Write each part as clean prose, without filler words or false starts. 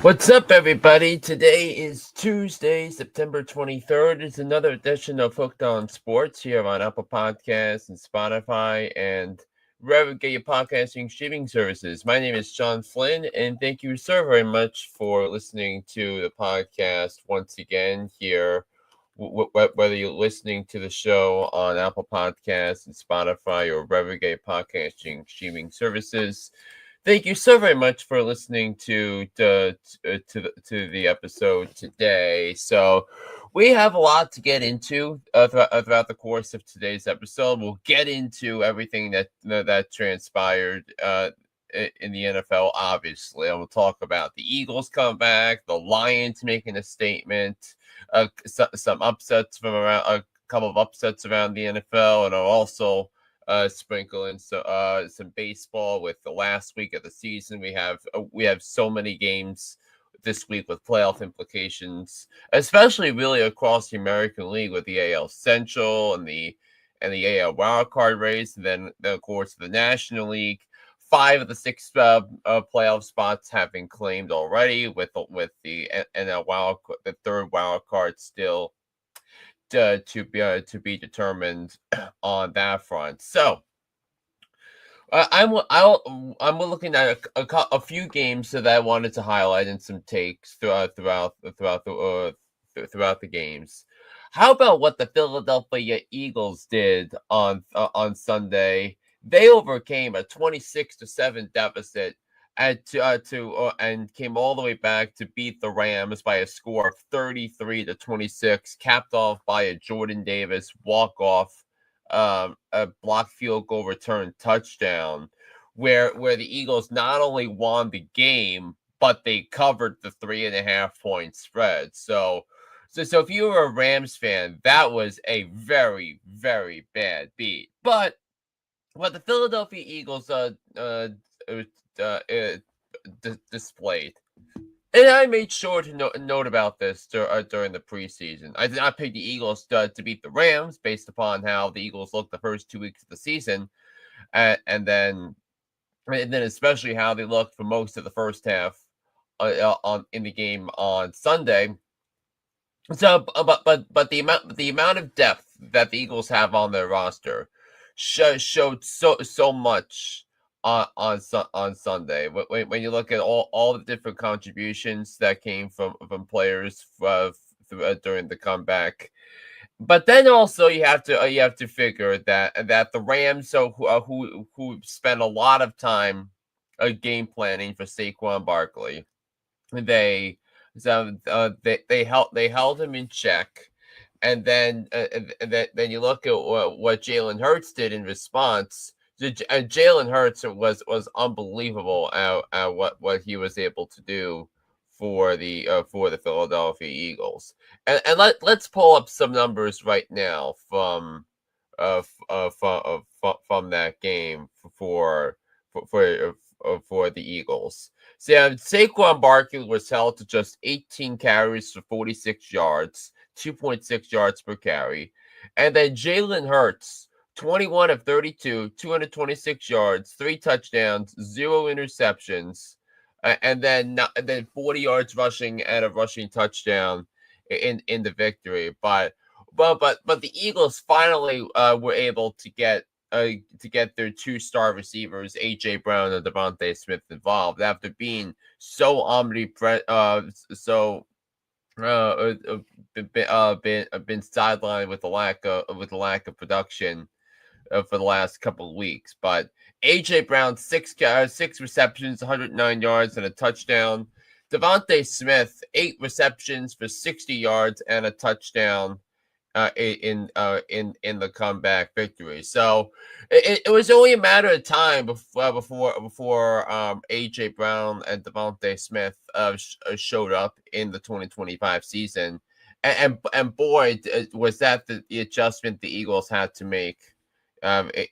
What's up, everybody? Today is Tuesday, September 23rd. It's another edition of Hooked on Sports here on Apple Podcasts and Spotify and wherever you get your podcasting streaming services. My name is John Flynn, and thank you so very much for listening to the podcast once again here. Whether you're listening to the show on Apple Podcasts and Spotify or wherever you get your podcasting streaming services. Thank you so very much for listening to the episode today. So we have a lot to get into throughout the course of today's episode. We'll get into everything that transpired in the NFL, obviously. And we'll talk about the Eagles come back, the Lions making a statement, some upsets from around a couple of upsets around the NFL, and I'll also sprinkle in some baseball with the last week of the season. We have so many games this week with playoff implications, especially really across the American League with the AL Central and the AL wildcard race, and then of course the National League. 5 of the 6 playoff spots have been claimed already, with the NL the third wild card still to be determined on that front. So I'm looking at a few games that I wanted to highlight and some takes throughout the games. How about what the Philadelphia Eagles did on Sunday? They overcame a 26-7 deficit and came all the way back to beat the Rams by a score of 33-26, capped off by a Jordan Davis walk-off, a blocked field goal return touchdown, where the Eagles not only won the game, but they covered the 3.5-point spread. So if you were a Rams fan, that was a very, very bad beat. But what the Philadelphia Eagles displayed. And I made sure to note about this during the preseason. I did not pick the Eagles to beat the Rams based upon how the Eagles looked the first 2 weeks of the season, and then especially how they looked for most of the first half in the game on Sunday. So, but the amount of depth that the Eagles have on their roster showed so much on Sunday. When you look at all the different contributions that came from players during the comeback, but then also you have to figure that the Rams, who spent a lot of time game planning for Saquon Barkley, they held him in check. And then you look at what Jalen Hurts did in response. Jalen Hurts was unbelievable at what he was able to do for the Philadelphia Eagles. And let's pull up some numbers right now from that game for the Eagles. So Saquon Barkley was held to just 18 carries for 46 yards. 2.6 yards per carry. And then Jalen Hurts, 21 of 32, 226 yards, 3 touchdowns, 0 interceptions, and then 40 yards rushing and a rushing touchdown in the victory. But the Eagles finally were able to get their 2 star receivers, A.J. Brown and Devontae Smith, involved after being so omnipresent, been sidelined with the lack of production for the last couple of weeks. But A.J. Brown, 6 receptions, 109 yards, and a touchdown. Devontae Smith, 8 receptions for 60 yards and a touchdown in the comeback victory. So it was only a matter of time before A.J. Brown and Devontae Smith showed up in the 2025 season, and boy, was that the adjustment the Eagles had to make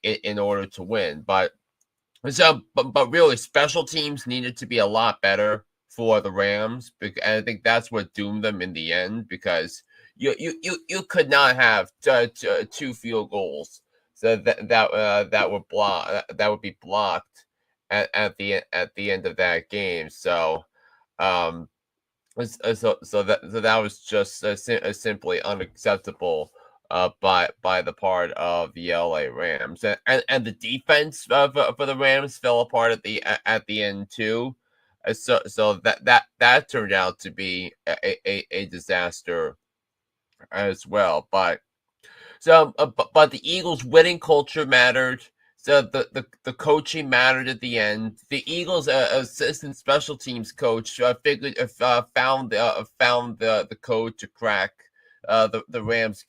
in order to win. But really, special teams needed to be a lot better for the Rams, and I think that's what doomed them in the end, because you could not have 2 field goals so that would be blocked at the end of that game. So So that was just simply unacceptable by the part of the LA Rams, and the defense for the Rams fell apart at the end too. So that turned out to be a disaster as well. But the Eagles' winning culture mattered. So the coaching mattered at the end. The Eagles' assistant special teams coach found the code to crack the Rams'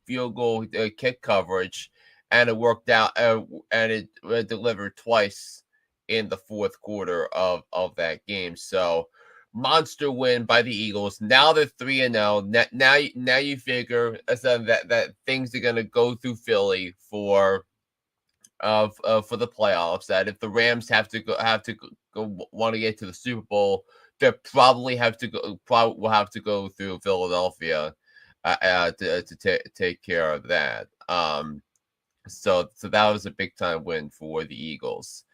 field goal kick coverage, and it worked out. And it delivered twice in the fourth quarter of that game. So monster win by the Eagles. Now they're 3-0. Now you figure that things are gonna go through Philly for the playoffs. That if the Rams have to go want to get to the Super Bowl, they probably will have to go through Philadelphia to take care of that. So that was a big time win for the Eagles.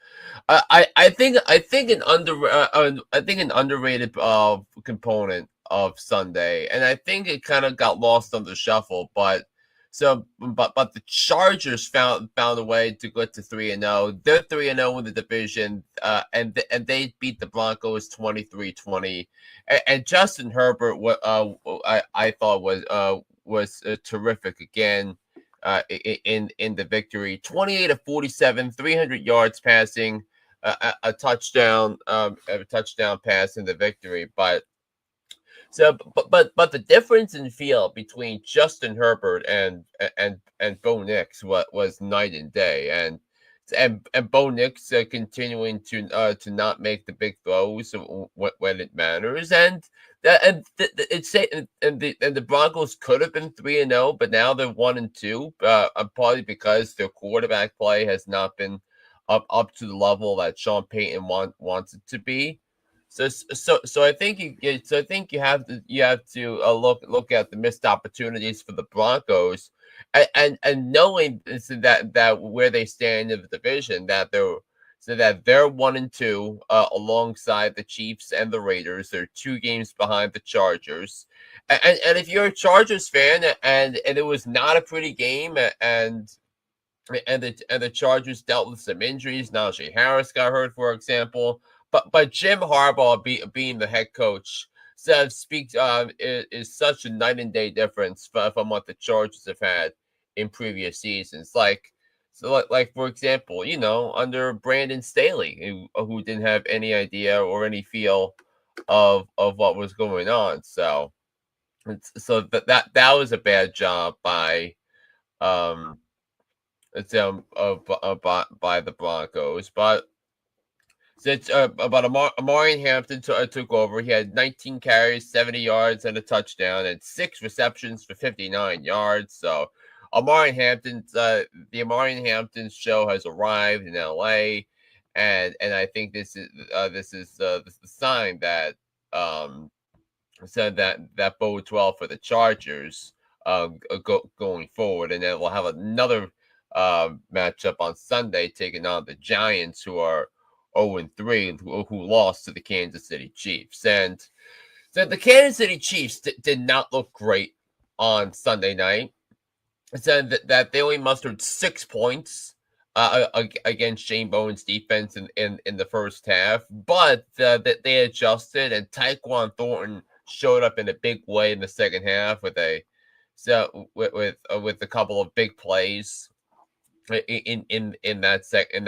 I think an underrated component of Sunday, and I think it kind of got lost on the shuffle. But the Chargers found a way to go to 3-0. They're 3-0 in the division, and they beat the Broncos 23-20. And Justin Herbert, I thought was terrific again. In the victory, 28 of 47, 300 yards passing, a touchdown pass in the victory. But the difference in feel between Justin Herbert and Bo Nix was night and day, and Bo Nix continuing to not make the big throws when it matters, and the Broncos could have been 3-0, but now they're 1-2. Probably because their quarterback play has not been up to the level that Sean Payton wants it to be. So I think you have to look at the missed opportunities for the Broncos, and knowing that where they stand in the division, that they're 1-2 alongside the Chiefs and the Raiders. They're 2 games behind the Chargers, and if you're a Chargers fan and it was not a pretty game, and the Chargers dealt with some injuries. Najee Harris got hurt, for example. But Jim Harbaugh being the head coach speaks is such a night and day difference from what the Chargers have had in previous seasons. Like for example, under Brandon Staley, who didn't have any idea or any feel of what was going on. So that was a bad job by by the Broncos. But since about Amari Hampton took over, he had 19 carries, 70 yards, and a touchdown, and 6 receptions for 59 yards. So the Amari Hampton show has arrived in LA, and I think this is the sign that said that bodes well for the Chargers going forward, and then we'll have another matchup on Sunday taking on the Giants, who are 0-3, who lost to the Kansas City Chiefs. And so the Kansas City Chiefs did not look great on Sunday night. It said that they only mustered 6 points against Shane Bowen's defense in the first half, but that they adjusted, and Tyquan Thornton showed up in a big way in the second half with a couple of big plays in that second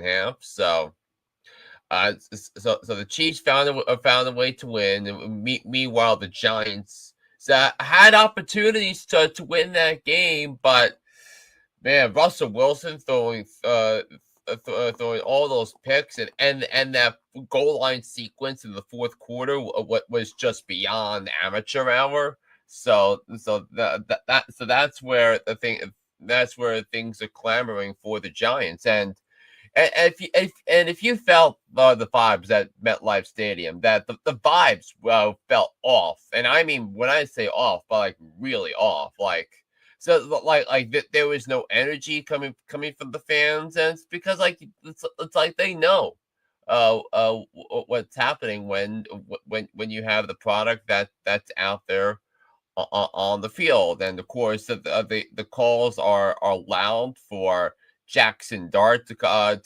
half. So the Chiefs found a way to win. And meanwhile, the Giants had opportunities to win that game, but man, Russell Wilson throwing all those picks and that goal line sequence in the fourth quarter, what was just beyond amateur hour. So that's where things are clamoring for the Giants. And if you felt the vibes at MetLife Stadium, that the vibes felt off, and I mean when I say off, but like really off, there was no energy coming from the fans, and it's because it's like they know what's happening when you have the product that's out there on the field. And of course, the calls are loud for Jackson Dart to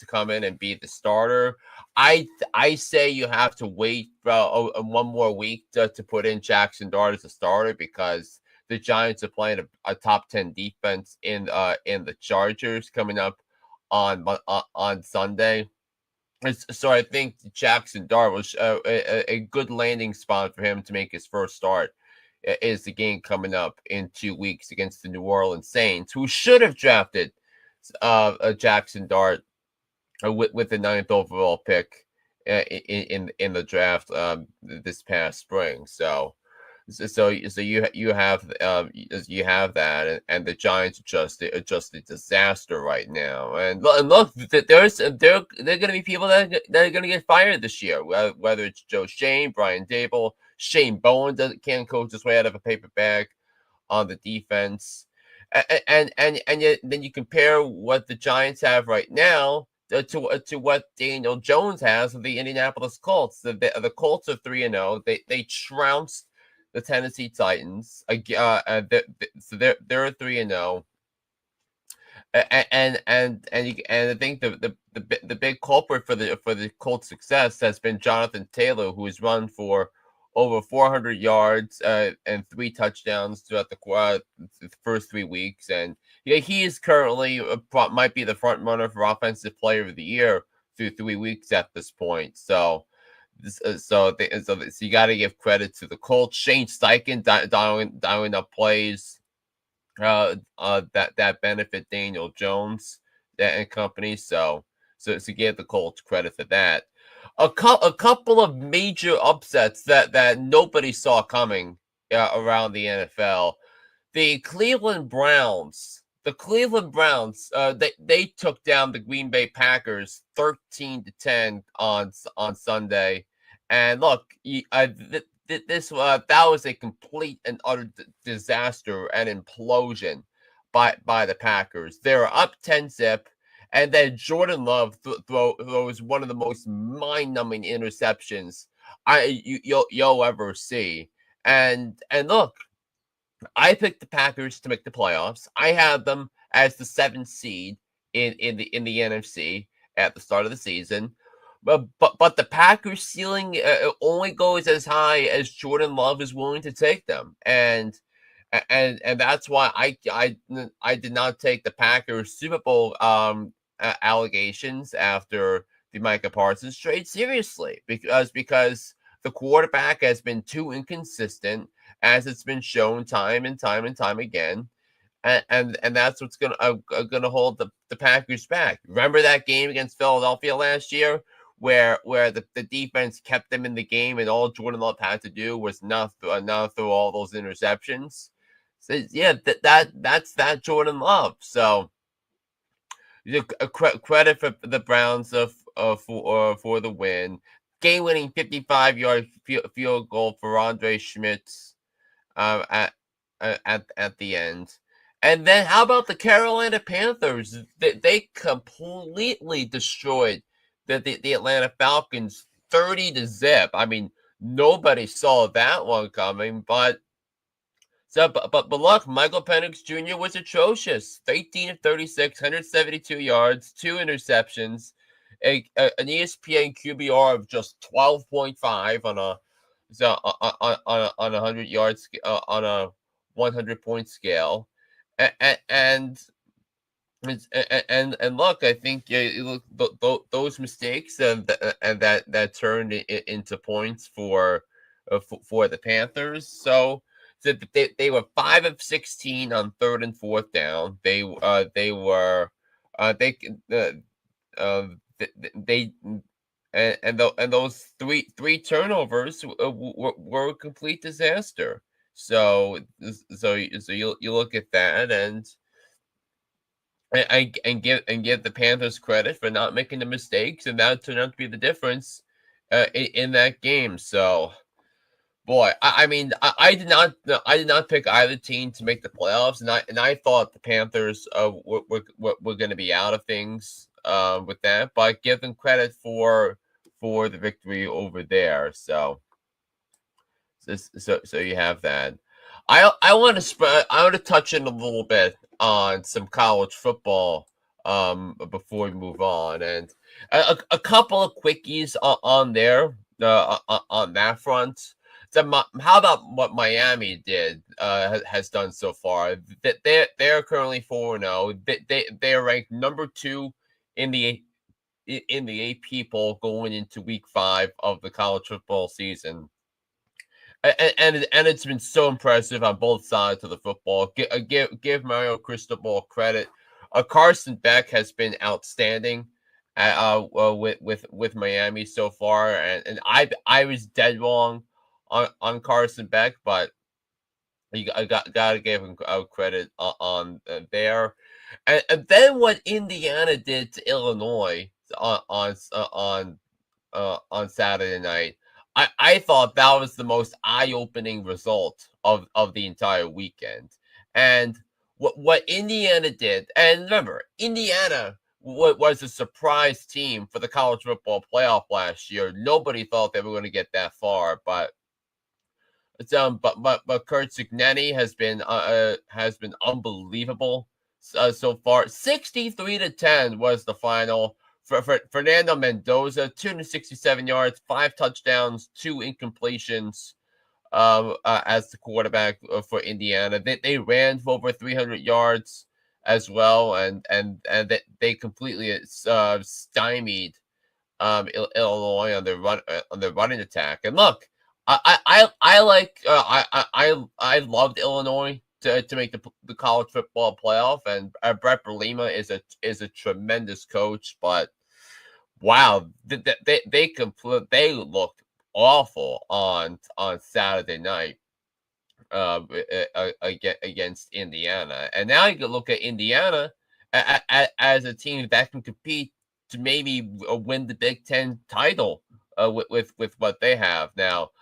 come in and be the starter. I say you have to wait one more week to put in Jackson Dart as a starter, because the Giants are playing a top 10 defense in the Chargers coming up on Sunday. So I think Jackson Dart was a good landing spot for him to make his first start. Is the game coming up in 2 weeks against the New Orleans Saints, who should have drafted Jackson Dart with the 9th overall pick in the draft this past spring. So you have that, and the Giants are just a disaster right now. And look, there are going to be people that are going to get fired this year, whether it's Joe Shane, Brian Dable, Shane Bowen can't coach his way out of a paper bag on the defense, and yet, then you compare what the Giants have right now to what Daniel Jones has of the Indianapolis Colts. The Colts are 3-0. They trounced the Tennessee Titans. So they're 3-0. And I think the big culprit for the Colts' success has been Jonathan Taylor, who has run for over 400 yards and 3 touchdowns throughout the first 3 weeks. And he is currently might be the front runner for Offensive Player of the Year through 3 weeks at this point. So you got to give credit to the Colts. Shane Steichen dialing up plays that benefit Daniel Jones and company. So give the Colts credit for that. A couple of major upsets that nobody saw coming around the NFL. The Cleveland Browns. They took down the Green Bay Packers 13-10 on Sunday. And look, that was a complete and utter disaster and implosion by the Packers. They were up 10-0, and then Jordan Love throws one of the most mind-numbing interceptions you'll ever see. And look, I picked the Packers to make the playoffs. I had them as the 7th seed in the NFC at the start of the season. But the Packers' ceiling only goes as high as Jordan Love is willing to take them, and that's why I did not take the Packers Super Bowl allegations after the Micah Parsons trade seriously, because the quarterback has been too inconsistent, as it's been shown time and time again. And that's what's gonna hold the Packers back. Remember that game against Philadelphia last year, where the defense kept them in the game, and all Jordan Love had to do was not throw all those interceptions. So yeah, that's that Jordan Love. So credit for the Browns for the win. Game-winning 55-yard field goal for Andre Schmitz at the end. And then how about the Carolina Panthers? They completely destroyed the Atlanta Falcons 30-0. I mean, nobody saw that one coming, but look, Michael Penix Jr. was atrocious. 18 of 36, 172 yards, 2 interceptions, an ESPN QBR of just 12.5 on a 100 yards on a 100-point scale. And look, I think those mistakes and that turned into points for the Panthers. So they were 5 of 16 on 3rd and 4th down. Those three turnovers were a complete disaster. So you look at that and give the Panthers credit for not making the mistakes, and that turned out to be the difference in that game. So, boy, I mean, I did not pick either team to make the playoffs, and I thought the Panthers were going to be out of things with that, but give them credit for for the victory over there. So you have that. I want to touch in a little bit on some college football before we move on, and a couple of quickies on there on that front. So how about what Miami did has done so far? That they're currently 4-0. They are ranked number 2 in the AP poll going into week 5 of the college football season. And it's been so impressive on both sides of the football. Give Mario Cristobal credit. Carson Beck has been outstanding with Miami so far, and I was dead wrong on Carson Beck, but I gotta give him credit on there. And then what Indiana did to Illinois on Saturday night. I thought that was the most eye-opening result of the entire weekend. And what Indiana did, and remember, Indiana was a surprise team for the college football playoff last year. Nobody thought they were going to get that far, but Kurt Cignetti has been unbelievable so far. 63-10 was the final. For Fernando Mendoza, 267 yards, 5 touchdowns, 2 incompletions as the quarterback for Indiana. They ran for over 300 yards as well, and they completely stymied Illinois on their running attack. And look, I like I loved Illinois to make the college football playoff, and Brett Bielema is a tremendous coach, but wow, they looked awful on Saturday night against Indiana, and now you can look at Indiana as a team that can compete to maybe win the Big Ten title with what they have now.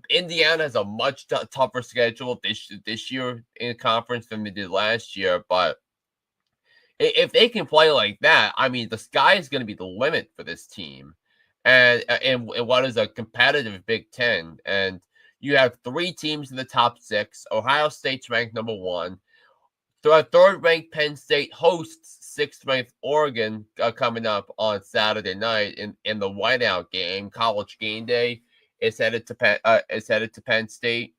Indiana has a much tougher schedule this year in conference than they did last year, but if they can play like that, I mean, the sky is going to be the limit for this team, and what is a competitive Big Ten. And you have 3 teams in the top 6. Ohio State's ranked number 1. Third-ranked Penn State hosts 6th-ranked Oregon coming up on Saturday night in the whiteout game. College game day is headed to Penn State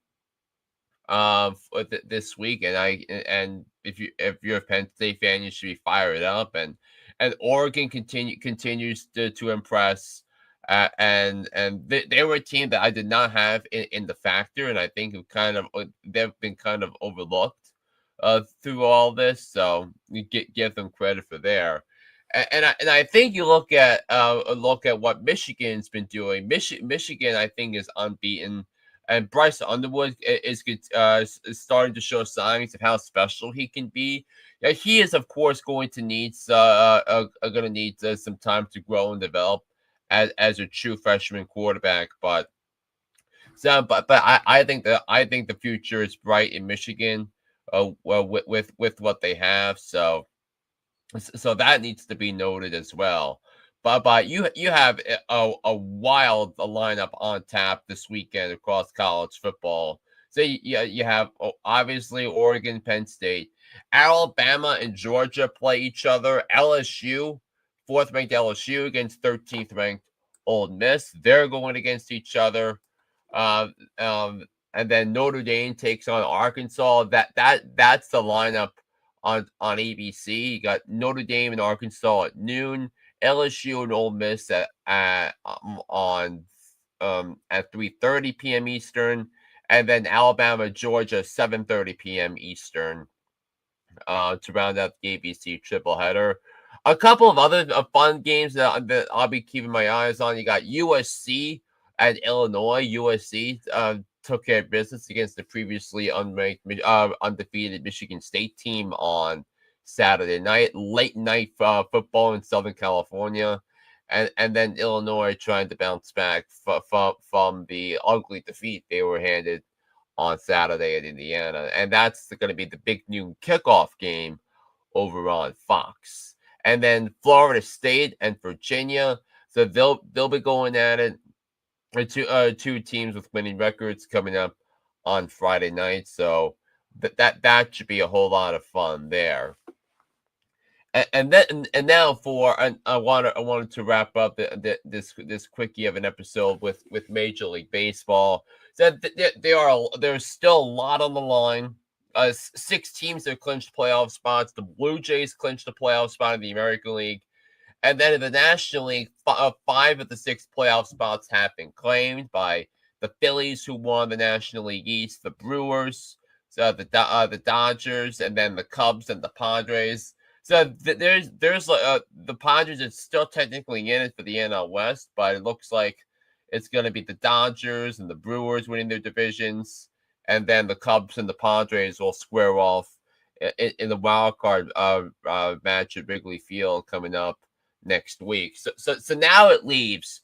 this week, and if you're a Penn State fan, you should be fired up. And Oregon continues to impress, and they were a team that I did not have in the factor, and I think they've been kind of overlooked through all this. So you give them credit for there. And I think you look at what Michigan's been doing. Michigan, I think, is unbeaten. And Bryce Underwood is starting to show signs of how special he can be. Yeah, he is, of course, going to need some time to grow and develop as a true freshman quarterback. But I think the future is bright in Michigan. With what they have, so that needs to be noted as well. But you have a wild lineup on tap this weekend across college football. So you have obviously Oregon, Penn State, Alabama, and Georgia play each other. LSU, 4th-ranked LSU against 13th-ranked Ole Miss. They're going against each other. And then Notre Dame takes on Arkansas. That's the lineup on ABC. You got Notre Dame and Arkansas at noon. LSU and Ole Miss at 3:30 p.m. Eastern, and then Alabama, Georgia, 7:30 p.m. Eastern to round out the ABC triple header. A couple of other fun games that I'll be keeping my eyes on. You got USC at Illinois. USC took care of business against the previously undefeated Michigan State team on Saturday night. Late night football in Southern California, and then Illinois trying to bounce back from the ugly defeat they were handed on Saturday at Indiana, and that's going to be the big noon kickoff game over on Fox. And then Florida State and Virginia. So they'll be going at it. Two teams with winning records coming up on Friday night. So that should be a whole lot of fun there. And now I wanted to wrap up this quickie of an episode with Major League Baseball. So there's still a lot on the line. 6 teams have clinched playoff spots. The Blue Jays clinched the playoff spot in the American League, and then in the National League, 5 of the 6 playoff spots have been claimed by the Phillies, who won the National League East, the Brewers, the Dodgers, and then the Cubs and the Padres. So there's the Padres are still technically in it for the NL West, but it looks like it's going to be the Dodgers and the Brewers winning their divisions, and then the Cubs and the Padres will square off in the wild card match at Wrigley Field coming up next week. So now it leaves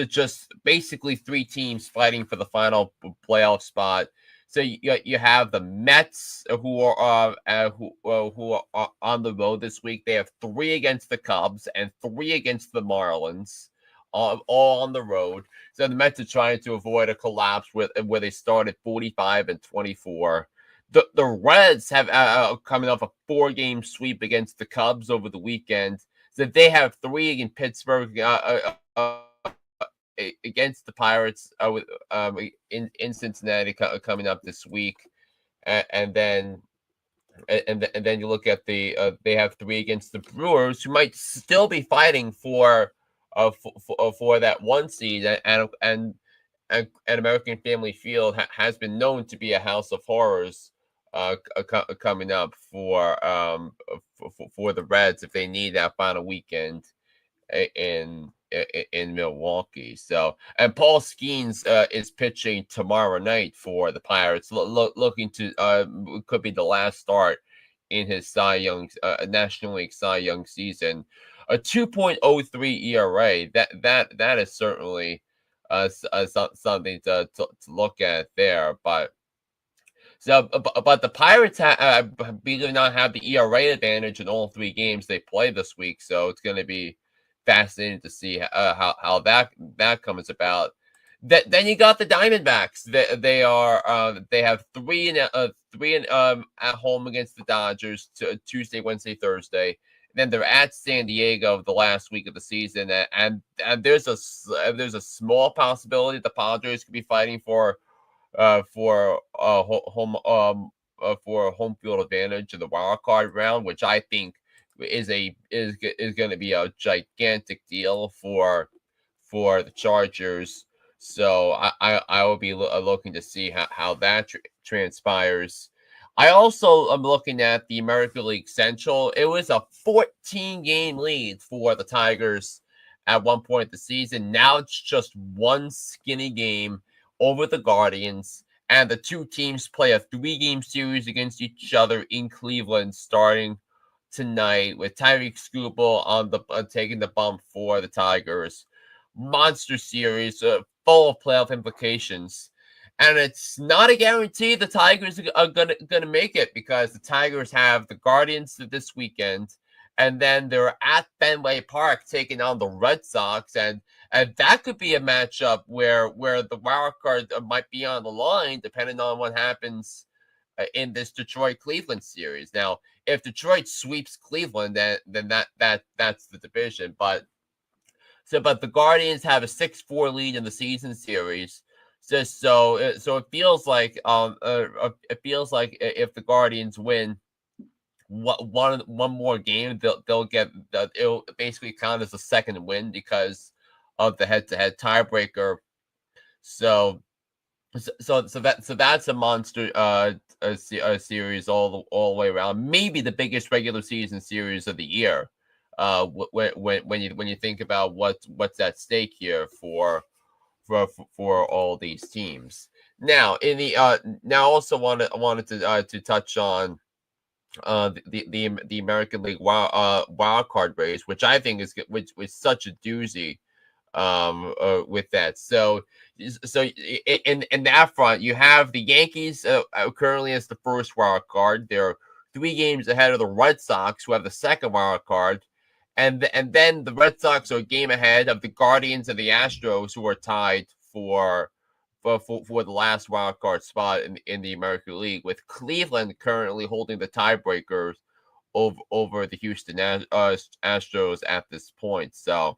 just basically 3 teams fighting for the final playoff spot. So you have the Mets who are on the road this week. They have 3 against the Cubs and 3 against the Marlins, all on the road. So the Mets are trying to avoid a collapse where they start at 45-24. The Reds have coming off a 4-game sweep against the Cubs over the weekend. So they have 3 in Pittsburgh against the Pirates in Cincinnati coming up this week, and then you look at they have 3 against the Brewers, who might still be fighting for that 1 seed, and American Family Field has been known to be a house of horrors coming up for the Reds if they need that final weekend in Milwaukee. So, and Paul Skeens is pitching tomorrow night for the Pirates, looking to could be the last start in his National League Cy Young season. A 2.03 ERA. That is certainly something to look at there. But the Pirates believe it or not have the ERA advantage in all 3 games they play this week. So it's going to be fascinating to see how that comes about. Then you got the Diamondbacks. They have 3 at home against the Dodgers Tuesday, Wednesday, Thursday. And then they're at San Diego the last week of the season, and there's a small possibility the Padres could be fighting for home field advantage in the wild card round, which I think is going to be a gigantic deal for the Chargers. So I will be looking to see how that transpires. I also am looking at the American League Central. It was a 14-game lead for the Tigers at one point in the season. Now it's just 1 skinny game over the Guardians, and the 2 teams play a 3-game series against each other in Cleveland starting tonight, with Tyreek Skubal taking the bump for the Tigers. Monster series full of playoff implications, and it's not a guarantee the Tigers are gonna make it, because the Tigers have the Guardians this weekend, and then they're at Fenway Park taking on the Red Sox, and that could be a matchup where the wild card might be on the line, depending on what happens in this Detroit-Cleveland series. Now, if Detroit sweeps Cleveland, then that's the division. But the Guardians have a 6-4 lead in the season series. So it feels like if the Guardians win one more game, they'll get it'll basically count as a second win because of the head-to-head tiebreaker. So that's a monster a series all the way around. Maybe the biggest regular season series of the year. When you think about what's at stake here for all these teams. Now I also wanted to touch on the American League wild card race, which I think is such a doozy with that. So in that front, you have the Yankees currently as the first wild card. They're 3 games ahead of the Red Sox, who have the second wild card, and then the Red Sox are a game ahead of the Guardians and the Astros, who are tied for the last wild card spot in the American League, with Cleveland currently holding the tiebreakers over the Houston Astros at this point. So,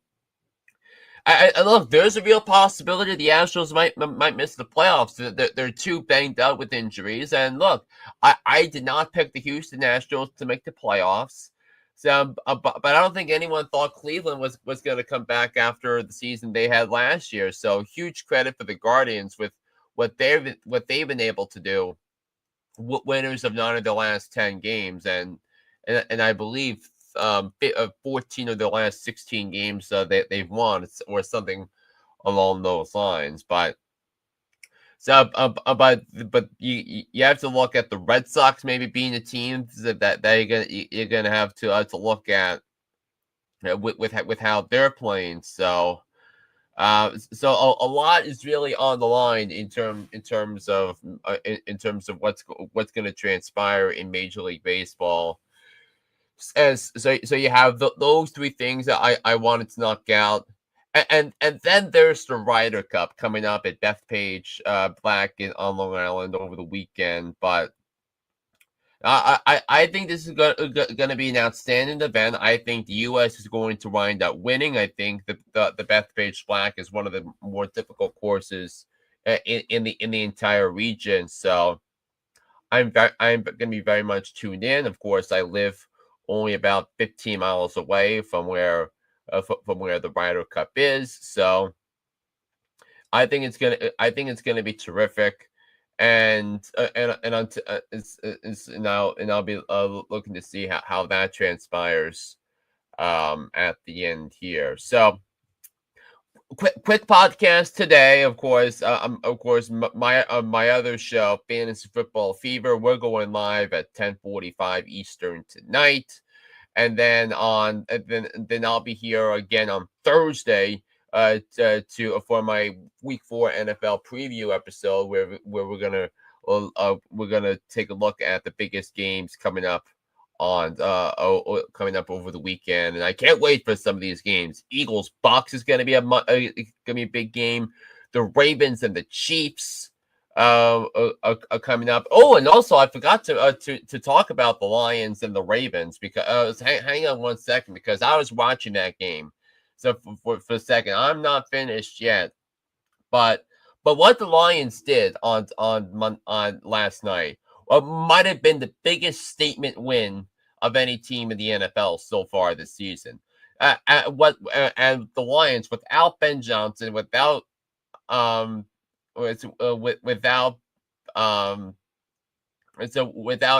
I look, there's a real possibility the Astros might miss the playoffs. They're too banged up with injuries. And look, I did not pick the Houston Astros to make the playoffs. So, but I don't think anyone thought Cleveland was going to come back after the season they had last year. So huge credit for the Guardians with what they've been able to do. Winners of 9 of the last 10 games, and I believe 14 of the last 16 games they've won, or something along those lines. But but you have to look at the Red Sox maybe being a team that you're gonna have to look at with how they're playing. So a lot is really on the line in terms of what's going to transpire in Major League Baseball. So you have those three things that I wanted to knock out, and then there's the Ryder Cup coming up at Bethpage Black on Long Island over the weekend. But I think this is going to be an outstanding event. I think the U.S. is going to wind up winning. I think the Bethpage Black is one of the more difficult courses in the entire region. So I'm going to be very much tuned in. Of course, I live only about 15 miles away from where the Ryder Cup is. So I think it's gonna be terrific. And I'll be looking to see how that transpires at the end here. So quick podcast today. Of course, my other show, Fantasy Football Fever. We're going live at 10:45 Eastern tonight, and then then I'll be here again on Thursday for my Week 4 NFL preview episode, where we're gonna take a look at the biggest games coming up over the weekend, and I can't wait for some of these games. Eagles Bucks is gonna be a big game. The Ravens and the Chiefs are coming up. Oh, and also I forgot to talk about the Lions and the Ravens, because hang on one second, because I was watching that game. So for a second, I'm not finished yet, but what the Lions did on last night might have been the biggest statement win of any team in the NFL so far this season. And the Lions, without Ben Johnson, without without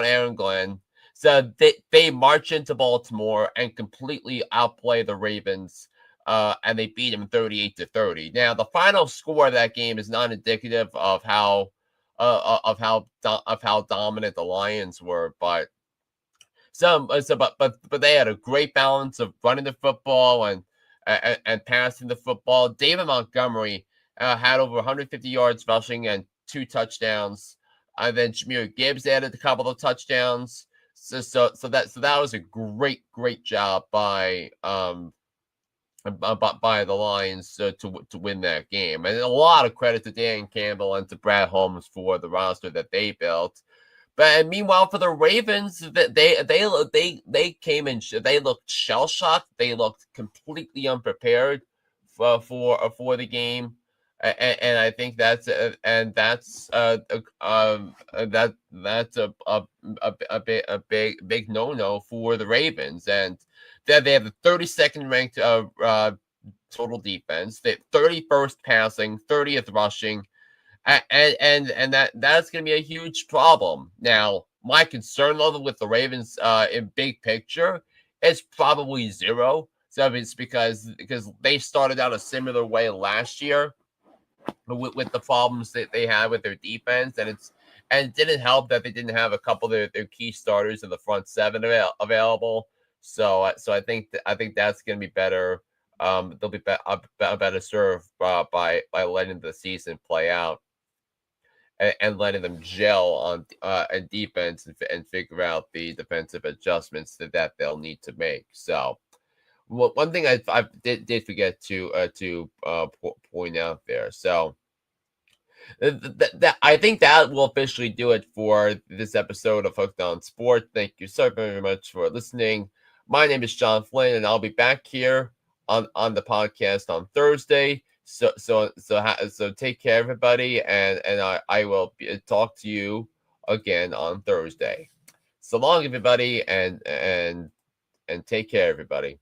Aaron Glenn, so they march into Baltimore and completely outplay the Ravens. And they beat him 38-30. Now, the final score of that game is not indicative of how dominant the Lions were, but they had a great balance of running the football and passing the football. David Montgomery had over 150 yards rushing and 2 touchdowns. And then Jahmyr Gibbs added a couple of touchdowns. So that was a great job by the Lions to win that game. And a lot of credit to Dan Campbell and to Brad Holmes for the roster that they built. But meanwhile, for the Ravens, they came in. They looked shell shocked. They looked completely unprepared for the game, and I think that's a big no for the Ravens. And they have the 32nd ranked total defense. They 31st passing, 30th rushing. And that's going to be a huge problem. Now, my concern level with the Ravens in big picture is probably 0. So it's because they started out a similar way last year with the problems that they had with their defense, and it didn't help that they didn't have a couple of their key starters in the front 7 available. So I think that's going to be better. They'll be better served by letting the season play out. And letting them gel on defense and figure out the defensive adjustments that they'll need to make. So one thing I did forget to point out there. So I think that will officially do it for this episode of Hooked on Sport. Thank you so very much for listening. My name is John Flynn, and I'll be back here on the podcast on Thursday. So take care, everybody, and I will talk to you again on Thursday. So long, everybody, and take care, everybody.